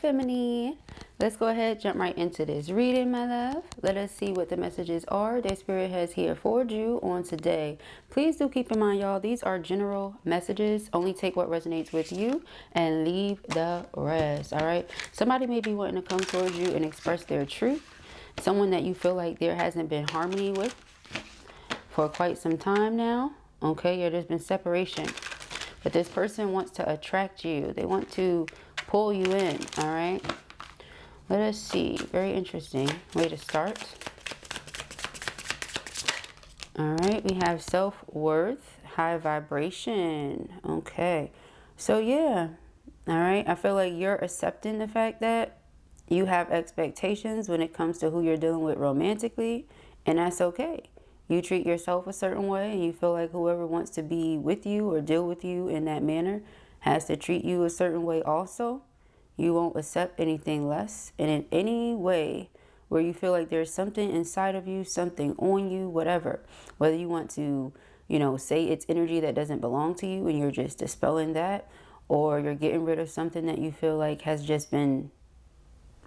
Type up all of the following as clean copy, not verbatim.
Femini. Let's go ahead, jump right into this reading, my love. Let us see what the messages are that Spirit has here for you on today. Please do keep in mind, y'all, these are general messages. Only take what resonates with you and leave the rest, all right? Somebody may be wanting to come towards you and express their truth. Someone that you feel like there hasn't been harmony with for quite some time now, okay? Or there's been separation. But this person wants to attract you. They want to pull you in, all right? Let us see. Very interesting way to start. All right, we have self-worth, high vibration. Okay, so yeah, all right. I feel like you're accepting the fact that you have expectations when it comes to who you're dealing with romantically, and that's okay. You treat yourself a certain way, and you feel like whoever wants to be with you or deal with you in that manner has to treat you a certain way also. You won't accept anything less. And in any way where you feel like there's something inside of you, something on you, whatever, whether you want to, you know, say it's energy that doesn't belong to you and you're just dispelling that, or you're getting rid of something that you feel like has just been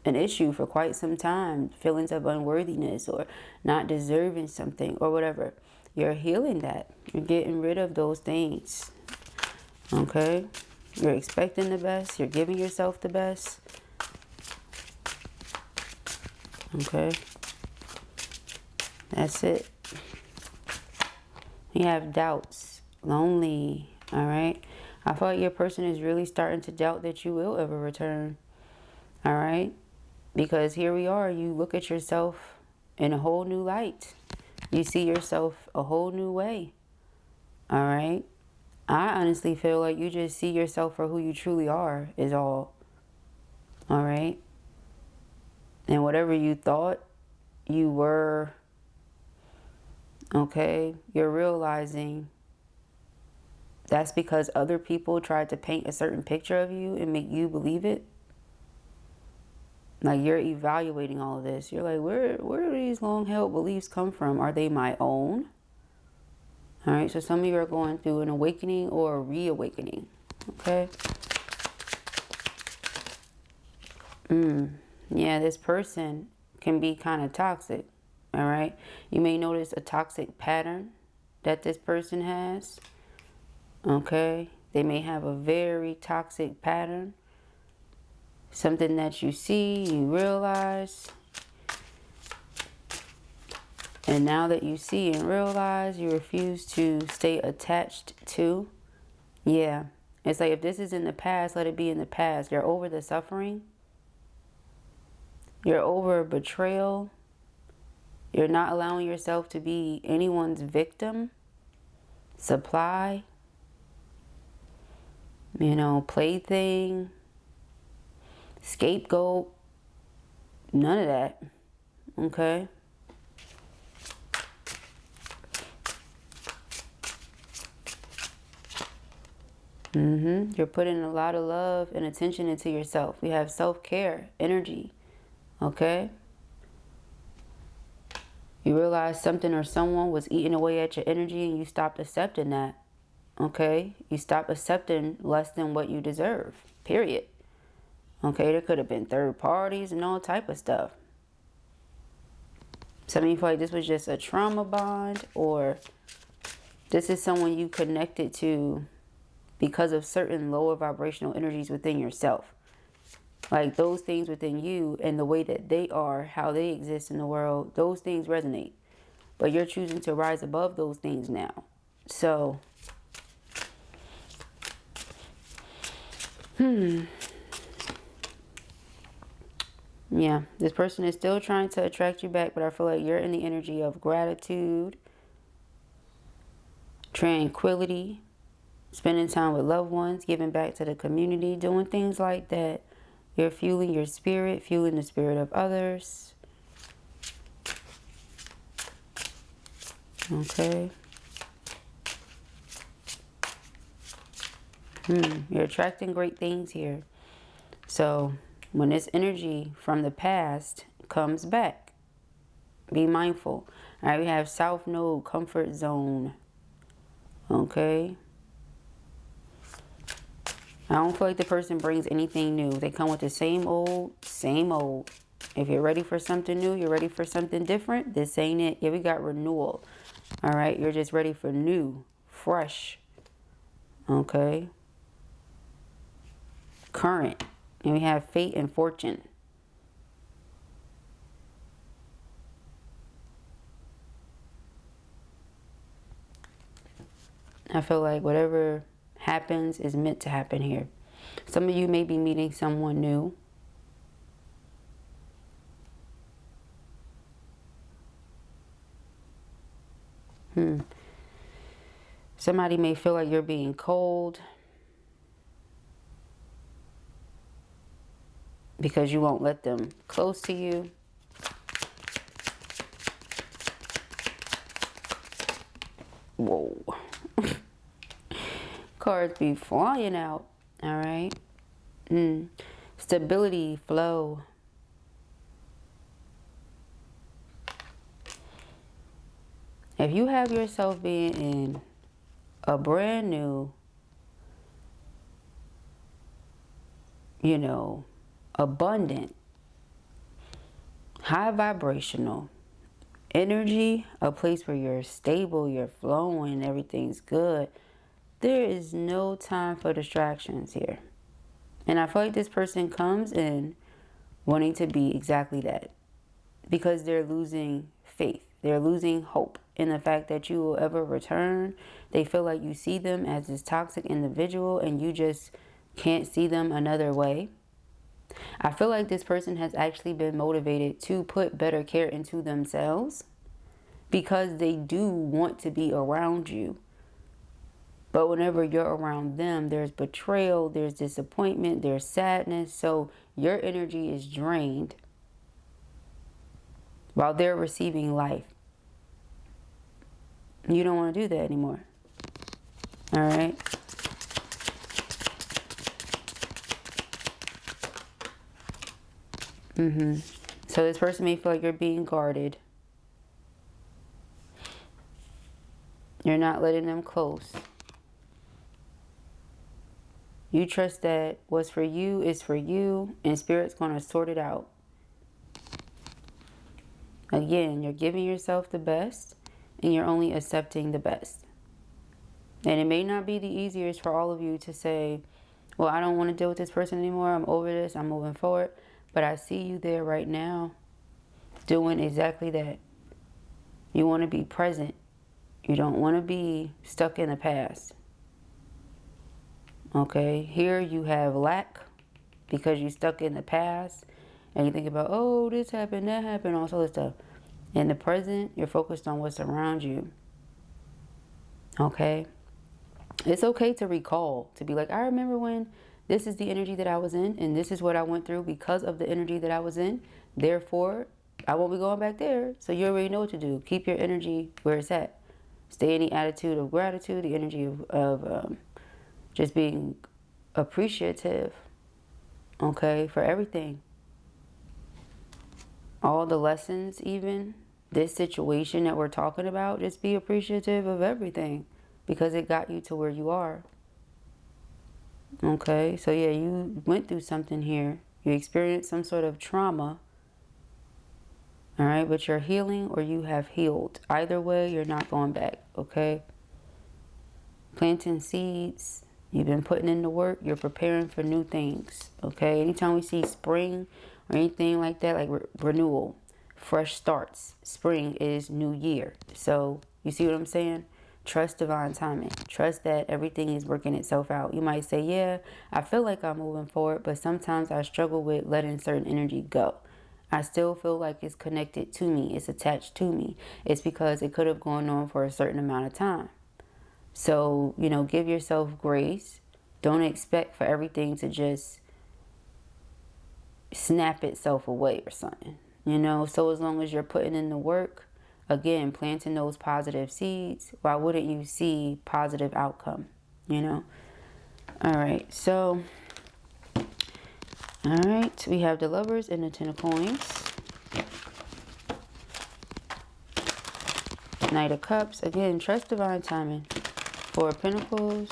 an issue for quite some time, feelings of unworthiness or not deserving something or whatever. You're healing that. You're getting rid of those things. Okay? You're expecting the best. You're giving yourself the best. Okay? That's it. You have doubts. Lonely. Alright? I feel like your person is really starting to doubt that you will ever return. Alright? Because here we are. You look at yourself in a whole new light. You see yourself a whole new way. Alright? I honestly feel like you just see yourself for who you truly are is all. All right? And whatever you thought you were, okay, you're realizing that's because other people tried to paint a certain picture of you and make you believe it. Like you're evaluating all of this. You're like, where do these long-held beliefs come from? Are they my own? All right, so some of you are going through an awakening or a reawakening, okay? Yeah, this person can be kind of toxic, all right? You may notice a toxic pattern that this person has, okay? They may have a very toxic pattern, something that you see, you realize. And now that you see and realize, you refuse to stay attached to. Yeah. It's like if this is in the past, let it be in the past. You're over the suffering. You're over betrayal. You're not allowing yourself to be anyone's victim, supply, you know, plaything, scapegoat. None of that. Okay? You're putting a lot of love and attention into yourself. We have self-care, energy. Okay? You realize something or someone was eating away at your energy and you stopped accepting that. Okay? You stopped accepting less than what you deserve. Period. Okay? There could have been third parties and all type of stuff. Some of you feel like this was just a trauma bond, or this is someone you connected to because of certain lower vibrational energies within yourself. Like those things within you and the way that they are, how they exist in the world, those things resonate. But you're choosing to rise above those things now. So, yeah, this person is still trying to attract you back, but I feel like you're in the energy of gratitude, tranquility, spending time with loved ones, giving back to the community, doing things like that. You're fueling your spirit, fueling the spirit of others. Okay. You're attracting great things here. So when this energy from the past comes back, be mindful. All right, we have South Node, comfort zone. Okay. I don't feel like the person brings anything new. They come with the same old, same old. If you're ready for something new, you're ready for something different, this ain't it. Yeah, we got renewal. All right, you're just ready for new, fresh. Okay. Current. And we have fate and fortune. I feel like whatever happens is meant to happen here. Some of you may be meeting someone new. Somebody may feel like you're being cold because you won't let them close to you. Whoa. Cards be flying out. All right. Stability, flow. If you have yourself being in a brand new, you know, abundant, high vibrational energy, a place where you're stable, you're flowing, everything's good, there is no time for distractions here. And I feel like this person comes in wanting to be exactly that, because they're losing faith. They're losing hope in the fact that you will ever return. They feel like you see them as this toxic individual and you just can't see them another way. I feel like this person has actually been motivated to put better care into themselves because they do want to be around you. But whenever you're around them, there's betrayal, there's disappointment, there's sadness. So your energy is drained while they're receiving life. You don't want to do that anymore. All right. So this person may feel like you're being guarded. You're not letting them close. You trust that what's for you is for you, and Spirit's going to sort it out. Again, you're giving yourself the best, and you're only accepting the best. And it may not be the easiest for all of you to say, well, I don't want to deal with this person anymore. I'm over this. I'm moving forward. But I see you there right now doing exactly that. You want to be present. You don't want to be stuck in the past. Okay, here you have lack because you're stuck in the past and you think about, oh, this happened, that happened, all sort of stuff. In the present, you're focused on what's around you. Okay, it's okay to recall, to be like, I remember when this is the energy that I was in and this is what I went through because of the energy that I was in. Therefore, I won't be going back there. So you already know what to do. Keep your energy where it's at. Stay in the attitude of gratitude, the energy of just being appreciative, okay, for everything. All the lessons, even this situation that we're talking about, just be appreciative of everything because it got you to where you are. Okay, so yeah, you went through something here. You experienced some sort of trauma. All right, but you're healing or you have healed. Either way, you're not going back, okay? Planting seeds. You've been putting in the work. You're preparing for new things, okay? Anytime we see spring or anything like that, like renewal, fresh starts. Spring is new year. So you see what I'm saying? Trust divine timing. Trust that everything is working itself out. You might say, yeah, I feel like I'm moving forward, but sometimes I struggle with letting certain energy go. I still feel like it's connected to me. It's attached to me. It's because it could have gone on for a certain amount of time. So, you know, give yourself grace. Don't expect for everything to just snap itself away or something, you know. So as long as you're putting in the work, again, planting those positive seeds, why wouldn't you see positive outcome, you know? All right, so, all right, we have the Lovers and the Ten of Coins. Knight of Cups. Again, trust divine timing. Four of Pentacles.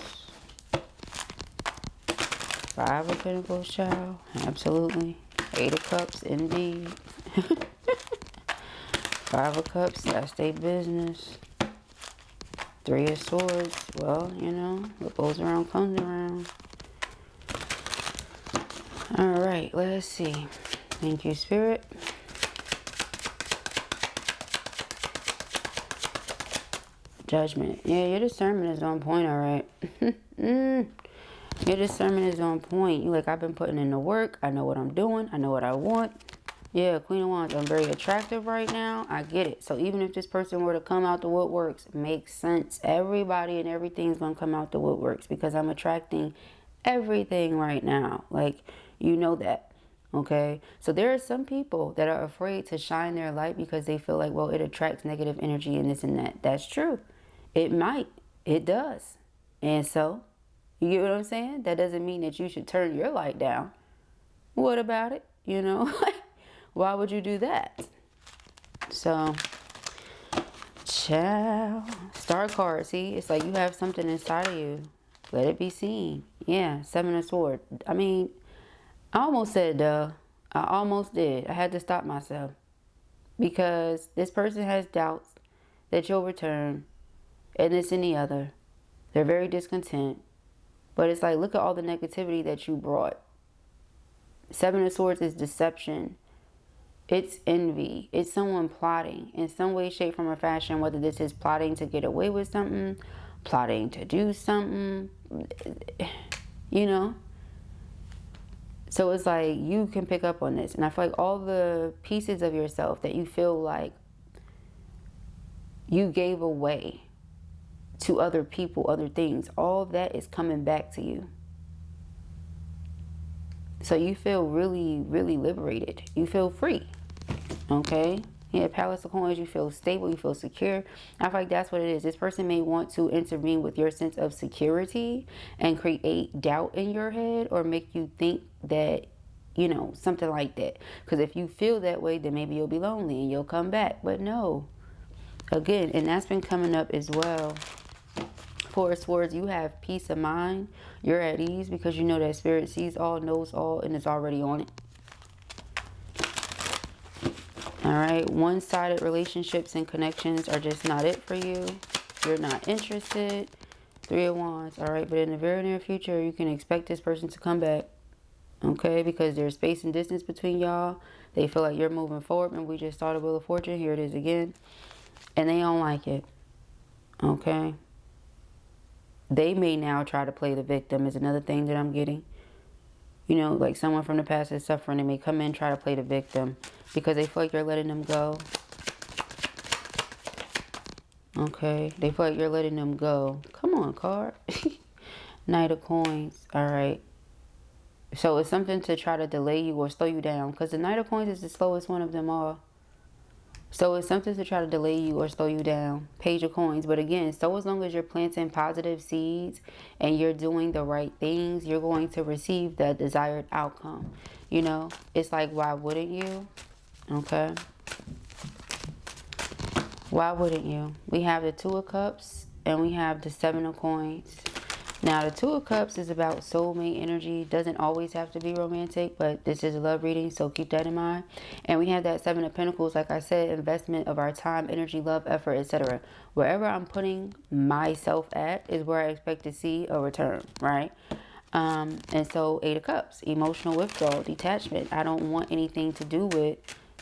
Five of Pentacles, child. Absolutely. Eight of Cups, indeed. Five of Cups, that's their business. Three of Swords, well, you know, what goes around comes around. Alright, let's see. Thank you, Spirit. Judgment. Yeah, your discernment is on point, alright. Your discernment is on point. You like, I've been putting in the work. I know what I'm doing. I know what I want. Yeah, Queen of Wands, I'm very attractive right now. I get it. So even if this person were to come out the woodworks, makes sense. Everybody and everything's going to come out the woodworks because I'm attracting everything right now. Like, you know that. Okay? So there are some people that are afraid to shine their light because they feel like, well, it attracts negative energy and this and that. That's true. It might. It does. And so, you get what I'm saying? That doesn't mean that you should turn your light down. What about it? You know? Why would you do that? So, child. Star card, see? It's like you have something inside of you. Let it be seen. Yeah, Seven of Swords. I mean, I almost said duh. I almost did. I had to stop myself. Because this person has doubts that you'll return. And this and the other. They're very discontent. But it's like, look at all the negativity that you brought. Seven of Swords is deception. It's envy. It's someone plotting in some way, shape, form, or fashion. Whether this is plotting to get away with something, plotting to do something, you know. So it's like you can pick up on this. And I feel like all the pieces of yourself that you feel like you gave away to other people, other things, all that is coming back to you. So you feel really, really liberated. You feel free. Okay? Yeah, Palace of Coins, you feel stable, you feel secure. I feel like that's what it is. This person may want to intervene with your sense of security and create doubt in your head or make you think that, you know, something like that. Because if you feel that way, then maybe you'll be lonely and you'll come back. But no. Again, and that's been coming up as well. Four of Swords, you have peace of mind. You're at ease because you know that Spirit sees all, knows all, and is already on it. Alright, one-sided relationships and connections are just not it for you. You're not interested. Three of Wands. Alright, but in the very near future, you can expect this person to come back. Okay, because there's space and distance between y'all. They feel like you're moving forward. And we just started Wheel of Fortune. Here it is again. And they don't like it. Okay. They may now try to play the victim is another thing that I'm getting. You know, like someone from the past is suffering. They may come in and try to play the victim because they feel like you're letting them go. Okay. They feel like you're letting them go. Come on, card. Knight of Coins. All right. So it's something to try to delay you or slow you down because the Knight of Coins is the slowest one of them all. So it's something to try to delay you or slow you down. Page of Coins. But again, so as long as you're planting positive seeds and you're doing the right things, you're going to receive the desired outcome. You know, it's like, why wouldn't you? Okay. Why wouldn't you? We have the Two of Cups and we have the Seven of Coins. Now, the Two of Cups is about soulmate energy. Doesn't always have to be romantic, but this is a love reading, so keep that in mind. And we have that Seven of Pentacles, like I said, investment of our time, energy, love, effort, etc. Wherever I'm putting myself at is where I expect to see a return, right? And so Eight of Cups, emotional withdrawal, detachment. I don't want anything to do with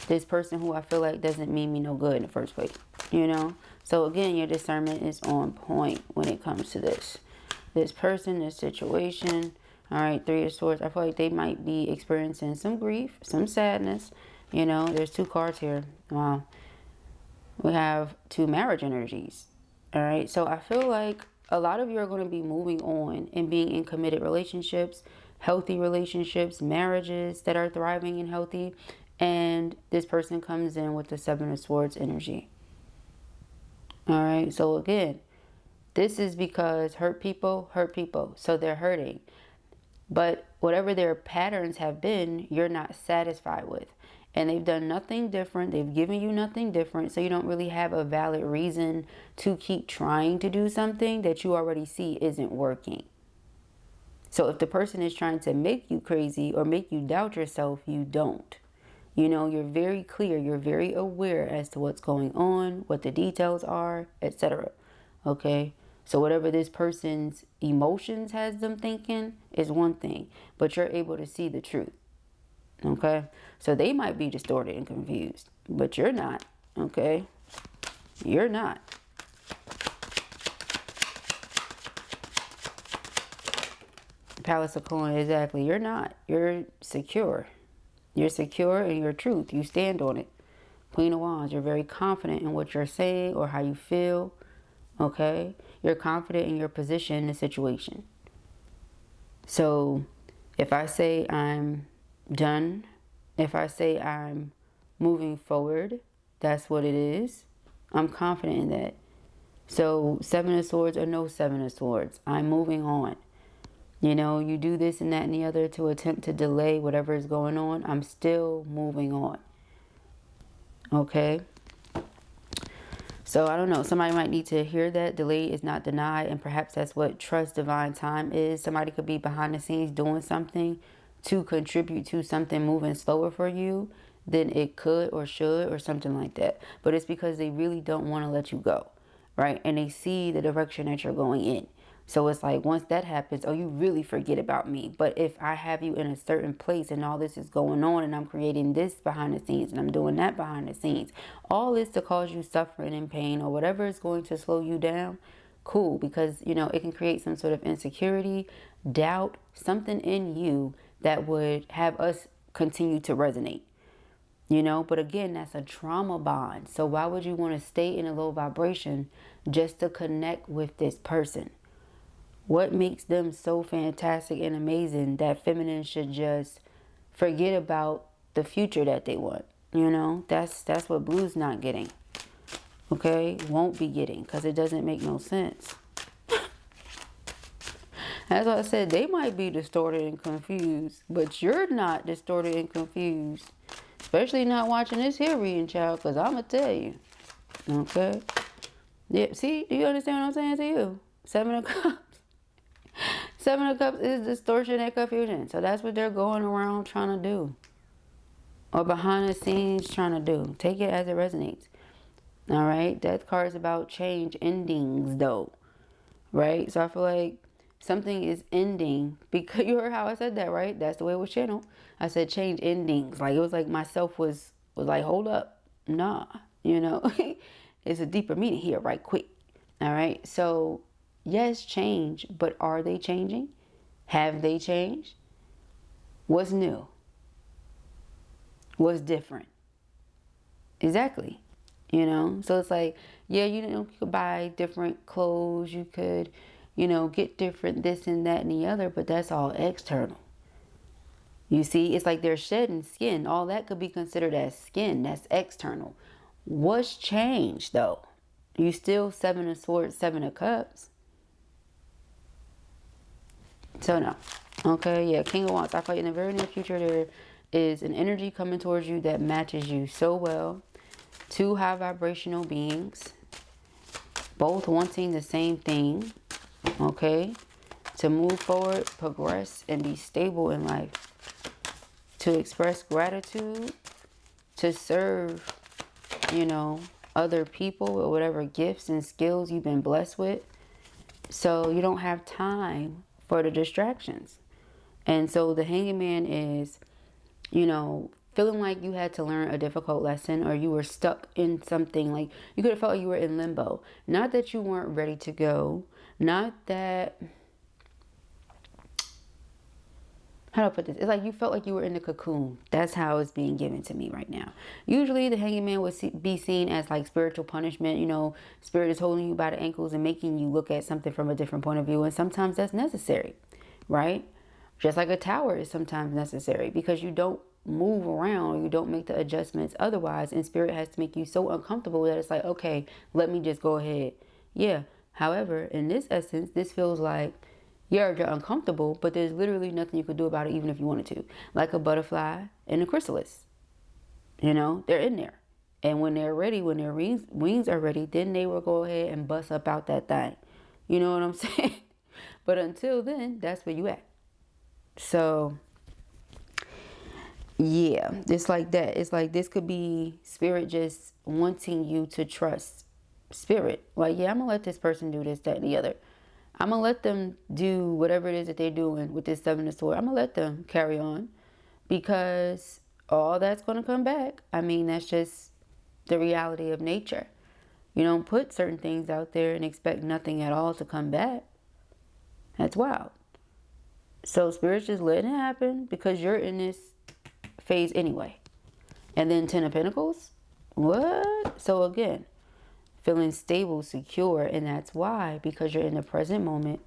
this person who I feel like doesn't mean me no good in the first place, you know? So again, your discernment is on point when it comes to this. This person, this situation. All right, Three of Swords. I feel like they might be experiencing some grief, some sadness. You know, there's two cards here. Wow. We have two marriage energies. All right, so I feel like a lot of you are going to be moving on and being in committed relationships, healthy relationships, marriages that are thriving and healthy. And this person comes in with the Seven of Swords energy. All right, so again, this is because hurt people, so they're hurting. But whatever their patterns have been, you're not satisfied with. And they've done nothing different. They've given you nothing different. So you don't really have a valid reason to keep trying to do something that you already see isn't working. So if the person is trying to make you crazy or make you doubt yourself, you don't. You know, you're very clear, you're very aware as to what's going on, what the details are, etc. Okay? So whatever this person's emotions has them thinking is one thing, but you're able to see the truth. Okay? So they might be distorted and confused, but you're not. Okay? You're not. Palace of Coin, exactly. You're not. You're secure. You're secure in your truth. You stand on it. Queen of Wands, you're very confident in what you're saying or how you feel. Okay? You're confident in your position in the situation. So if I say I'm done, if I say I'm moving forward, that's what it is. I'm confident in that. So 7 of Swords or no 7 of Swords, I'm moving on. You know, you do this and that and the other to attempt to delay whatever is going on. I'm still moving on. Okay? So I don't know. Somebody might need to hear that. Delay is not denied. And perhaps that's what trust divine time is. Somebody could be behind the scenes doing something to contribute to something moving slower for you than it could or should or something like that. But it's because they really don't want to let you go. Right? And they see the direction that you're going in. So it's like once that happens, oh, you really forget about me. But if I have you in a certain place and all this is going on and I'm creating this behind the scenes and I'm doing that behind the scenes, all this to cause you suffering and pain or whatever is going to slow you down, cool. Because, you know, it can create some sort of insecurity, doubt, something in you that would have us continue to resonate. You know, but again, that's a trauma bond. So why would you want to stay in a low vibration just to connect with this person? What makes them so fantastic and amazing that feminine should just forget about the future that they want? You know, that's what blue's not getting. Okay, won't be getting, because it doesn't make no sense. As I said, they might be distorted and confused, but you're not distorted and confused. Especially not watching this here reading, child, because I'm going to tell you. Okay? Yeah, see, do you understand what I'm saying to you? 7 of Cups. 7 of Cups is distortion and confusion. So that's what they're going around trying to do. Or behind the scenes trying to do. Take it as it resonates. All right? That card is about change, endings, though. Right? So I feel like something is ending. Because you heard how I said that, right? That's the way it was channeled. I said change, endings. Like, it was like myself was like, hold up. Nah. You know? It's a deeper meaning here, right quick. All right? So yes, change, but are they changing? Have they changed? What's new? What's different? Exactly. You know, so it's like, yeah, you know, you could buy different clothes, you could, you know, get different this and that and the other, but that's all external. You see, it's like they're shedding skin. All that could be considered as skin. That's external. What's changed, though? You still 7 of Swords, 7 of Cups. So no. Okay, yeah, King of Wands. I feel like in the very near future there is an energy coming towards you that matches you so well. 2 high vibrational beings, both wanting the same thing. Okay, to move forward, progress, and be stable in life. To express gratitude, to serve, you know, other people with whatever gifts and skills you've been blessed with. So you don't have time for the distractions. And so the Hanged Man is, you know, feeling like you had to learn a difficult lesson or you were stuck in something. Like you could have felt like you were in limbo. Not that you weren't ready to go. Not that, how do I put this? It's like you felt like you were in the cocoon. That's how it's being given to me right now. Usually the Hanged Man would be seen as like spiritual punishment. You know, spirit is holding you by the ankles and making you look at something from a different point of view. And sometimes that's necessary, right? Just like a tower is sometimes necessary because you don't move around or you don't make the adjustments otherwise. And spirit has to make you so uncomfortable that it's like, okay, let me just go ahead. Yeah. However, in this essence, this feels like, yeah, you're uncomfortable, but there's literally nothing you could do about it even if you wanted to. Like a butterfly and a chrysalis. You know, they're in there. And when they're ready, when their wings are ready, then they will go ahead and bust up out that thing. You know what I'm saying? But until then, that's where you at. So yeah, it's like that. It's like this could be spirit just wanting you to trust spirit. Like, yeah, I'm gonna let this person do this, that, and the other. I'm gonna let them do whatever it is that they're doing with this Seven of Swords. I'm gonna let them carry on, because all that's gonna come back. I mean, that's just the reality of nature. You don't put certain things out there and expect nothing at all to come back. That's wild. So spirit's just letting it happen because you're in this phase anyway. And then Ten of Pentacles. What? So again, feeling stable, secure, and that's why, because you're in the present moment,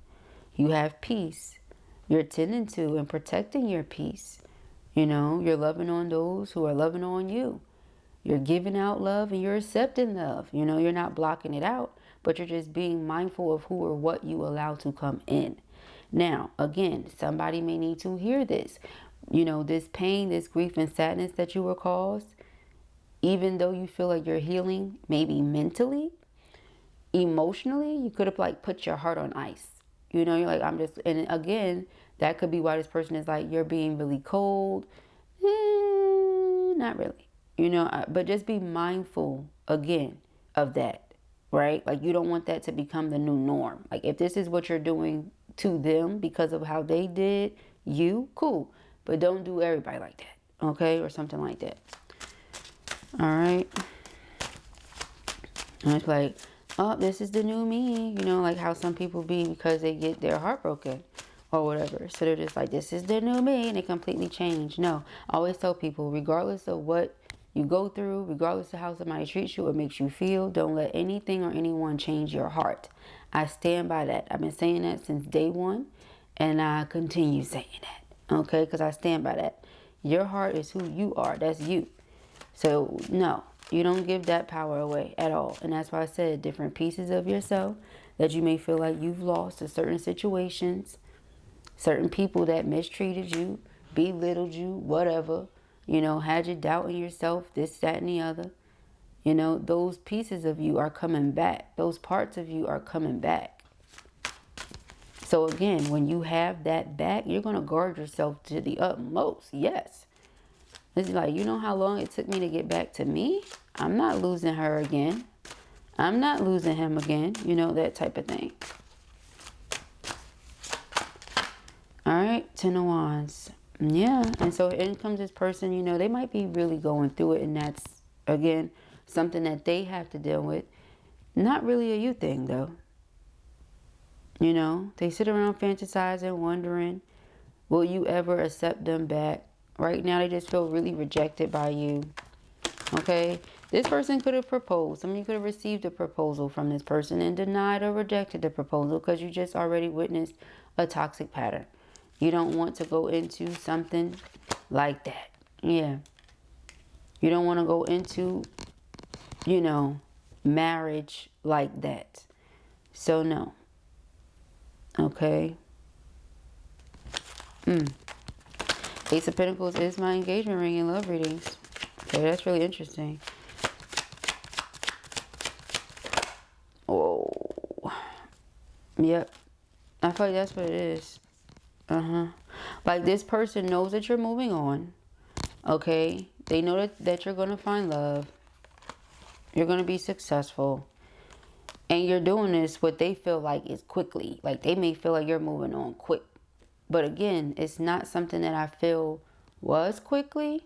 you have peace. You're tending to and protecting your peace. You know, you're loving on those who are loving on you. You're giving out love and you're accepting love. You know, you're not blocking it out, but you're just being mindful of who or what you allow to come in. Now, again, somebody may need to hear this. You know, this pain, this grief and sadness that you were caused, even though you feel like you're healing, maybe mentally, emotionally, you could have like put your heart on ice. You know, you're like, I'm just, and again, that could be why this person is like, you're being really cold. Not really, you know, but just be mindful again of that, right? Like, you don't want that to become the new norm. Like, if this is what you're doing to them because of how they did you, cool. But don't do everybody like that, okay? Or something like that. All right. And it's like, oh, this is the new me. You know, like how some people be because they get their heart broken or whatever. So they're just like, this is the new me, and they completely change. No, I always tell people, regardless of what you go through, regardless of how somebody treats you or makes you feel, don't let anything or anyone change your heart. I stand by that. I've been saying that since day one, and I continue saying that, okay? Because I stand by that. Your heart is who you are. That's you. So, no, you don't give that power away at all. And that's why I said different pieces of yourself that you may feel like you've lost to certain situations, certain people that mistreated you, belittled you, whatever, you know, had you doubting yourself, this, that, and the other. You know, those pieces of you are coming back. Those parts of you are coming back. So again, when you have that back, you're going to guard yourself to the utmost. Yes. It's like, you know how long it took me to get back to me? I'm not losing her again. I'm not losing him again. You know, that type of thing. All right, Ten of Wands. Yeah, and so in comes this person, you know, they might be really going through it. And that's, again, something that they have to deal with. Not really a you thing, though. You know, they sit around fantasizing, wondering, will you ever accept them back? Right now, they just feel really rejected by you. Okay? This person could have proposed. Some of you could have received a proposal from this person and denied or rejected the proposal because you just already witnessed a toxic pattern. You don't want to go into something like that. Yeah. You don't want to go into, you know, marriage like that. So, no. Okay? Ace of Pentacles is my engagement ring in love readings. Okay, that's really interesting. Oh. Yep. I feel like that's what it is. Like, this person knows that you're moving on. Okay? They know that you're going to find love. You're going to be successful. And you're doing this what they feel like is quickly. Like, they may feel like you're moving on quick. But again, it's not something that I feel was quickly.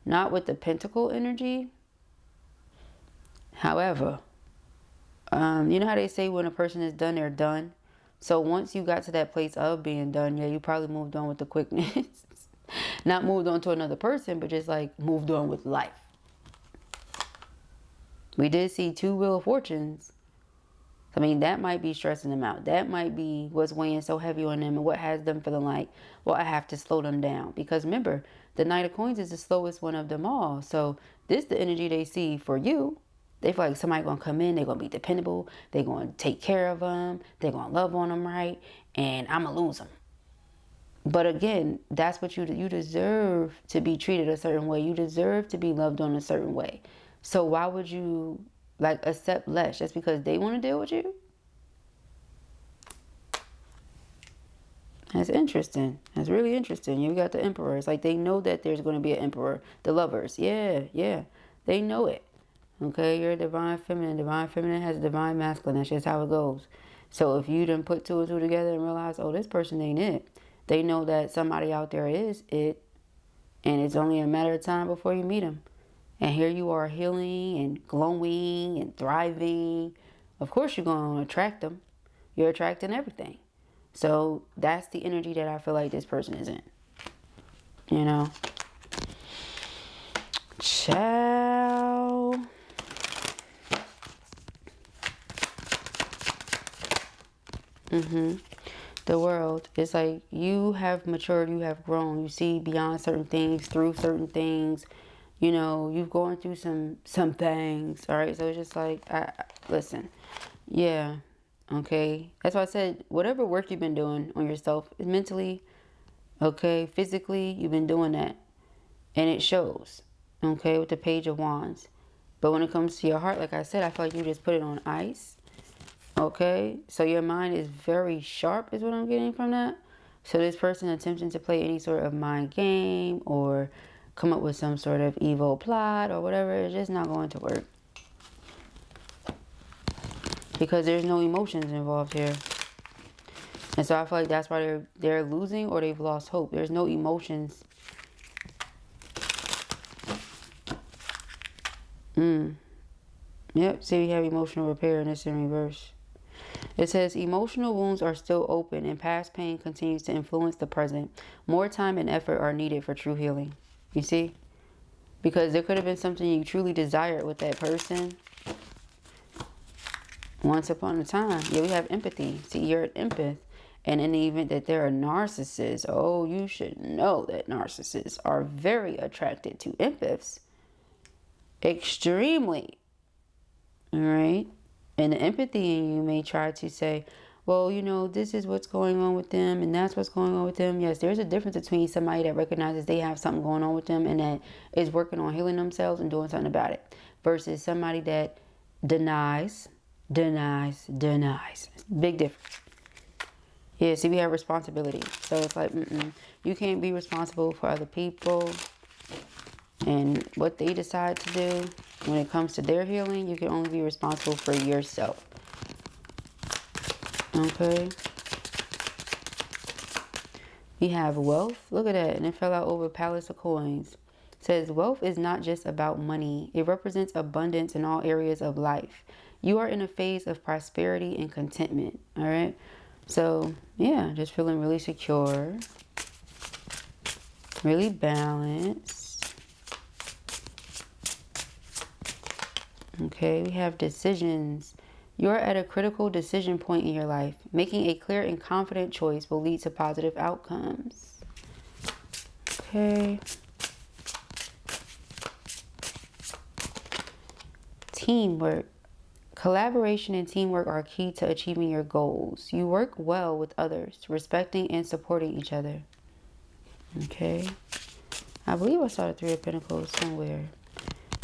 Not with the Pentacle energy. However, you know how they say when a person is done, they're done? So once you got to that place of being done, yeah, you probably moved on with the quickness. Not moved on to another person, but just like moved on with life. We did see 2 Wheel of Fortunes. I mean, that might be stressing them out. That might be what's weighing so heavy on them and what has them feeling like, well, I have to slow them down. Because remember, the Knight of Coins is the slowest one of them all. So this is the energy they see for you. They feel like somebody going to come in. They're going to be dependable. They're going to take care of them. They're going to love on them right. And I'm going to lose them. But again, that's what you deserve to be treated a certain way. You deserve to be loved on a certain way. So why would you like accept less just because they want to deal with you? That's interesting. That's really interesting. You got the emperor. It's like they know that there's going to be an emperor. The lovers. Yeah, yeah. They know it. Okay, you're a divine feminine. Divine feminine has a divine masculine. That's just how it goes. So if you done put two and two together and realize, oh, this person ain't it, they know that somebody out there is it, and it's only a matter of time before you meet them. And here you are healing and glowing and thriving. Of course you're going to attract them. You're attracting everything. So that's the energy that I feel like this person is in. You know? Ciao. The world. It's like you have matured, you have grown. You see beyond certain things, through certain things. You know, you've gone through some things. All right. So it's just like, listen. Yeah. Okay. That's why I said, whatever work you've been doing on yourself, mentally, okay, physically, you've been doing that. And it shows. Okay. With the Page of Wands. But when it comes to your heart, like I said, I feel like you just put it on ice. Okay, so your mind is very sharp is what I'm getting from that. So this person attempting to play any sort of mind game or come up with some sort of evil plot or whatever, it's just not going to work. Because there's no emotions involved here. And so I feel like that's why they're losing or they've lost hope. There's no emotions. Yep, see, we have emotional repair and it's in reverse. It says emotional wounds are still open and past pain continues to influence the present. More time and effort are needed for true healing. You see? Because there could have been something you truly desired with that person once upon a time. Yeah, we have empathy. See, you're an empath. And in the event that they're a narcissist, oh, you should know that narcissists are very attracted to empaths. Extremely. All right? And the empathy in you may try to say, well, you know, this is what's going on with them and that's what's going on with them. Yes, there's a difference between somebody that recognizes they have something going on with them and that is working on healing themselves and doing something about it versus somebody that denies. Big difference. Yeah, see, we have responsibility. So it's like, you can't be responsible for other people and what they decide to do. When it comes to their healing, you can only be responsible for yourself. Okay. We have wealth. Look at that. And it fell out over Palace of Coins. It says, wealth is not just about money. It represents abundance in all areas of life. You are in a phase of prosperity and contentment. All right. So, yeah, just feeling really secure. Really balanced. Okay, we have decisions. You're at a critical decision point in your life. Making a clear and confident choice will lead to positive outcomes. Okay. Teamwork. Collaboration and teamwork are key to achieving your goals. You work well with others, respecting and supporting each other. Okay. I believe I saw the Three of Pentacles somewhere.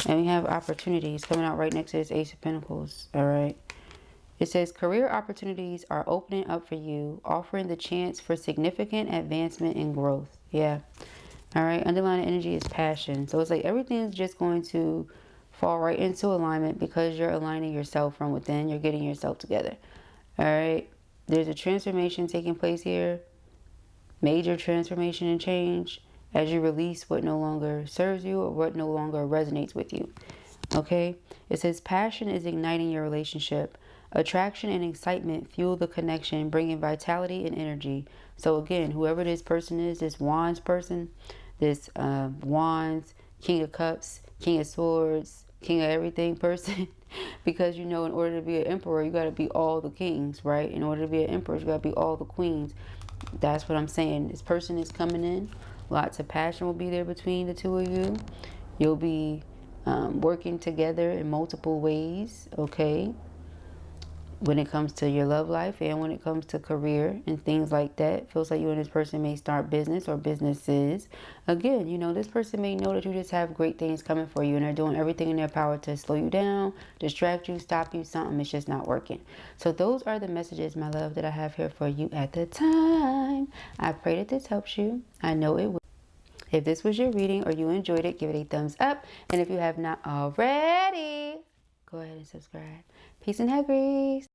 And we have opportunities coming out right next to this Ace of Pentacles. All right. It says career opportunities are opening up for you, offering the chance for significant advancement and growth. Yeah. All right. Underlying energy is passion. So it's like everything's just going to fall right into alignment because you're aligning yourself from within. You're getting yourself together. All right. There's a transformation taking place here. Major transformation and change. As you release what no longer serves you or what no longer resonates with you. Okay? It says passion is igniting your relationship. Attraction and excitement fuel the connection, bringing vitality and energy. So again, whoever this person is, this Wands person, this Wands, King of Cups, King of Swords, King of everything person. Because, you know, in order to be an emperor, you got to be all the kings, right? In order to be an emperor, you got to be all the queens. That's what I'm saying. This person is coming in. Lots of passion will be there between the two of you. You'll be working together in multiple ways, okay? when it comes to your love life and when it comes to career and things like that. Feels like you and this person may start business or businesses. Again, you know, this person may know that you just have great things coming for you and they're doing everything in their power to slow you down, distract you, stop you, something is just not working. So those are the messages, my love, that I have here for you at the time. I pray that this helps you. I know it will. If this was your reading or you enjoyed it, give it a thumbs up. And if you have not already, go ahead and subscribe. Peace and hair grease.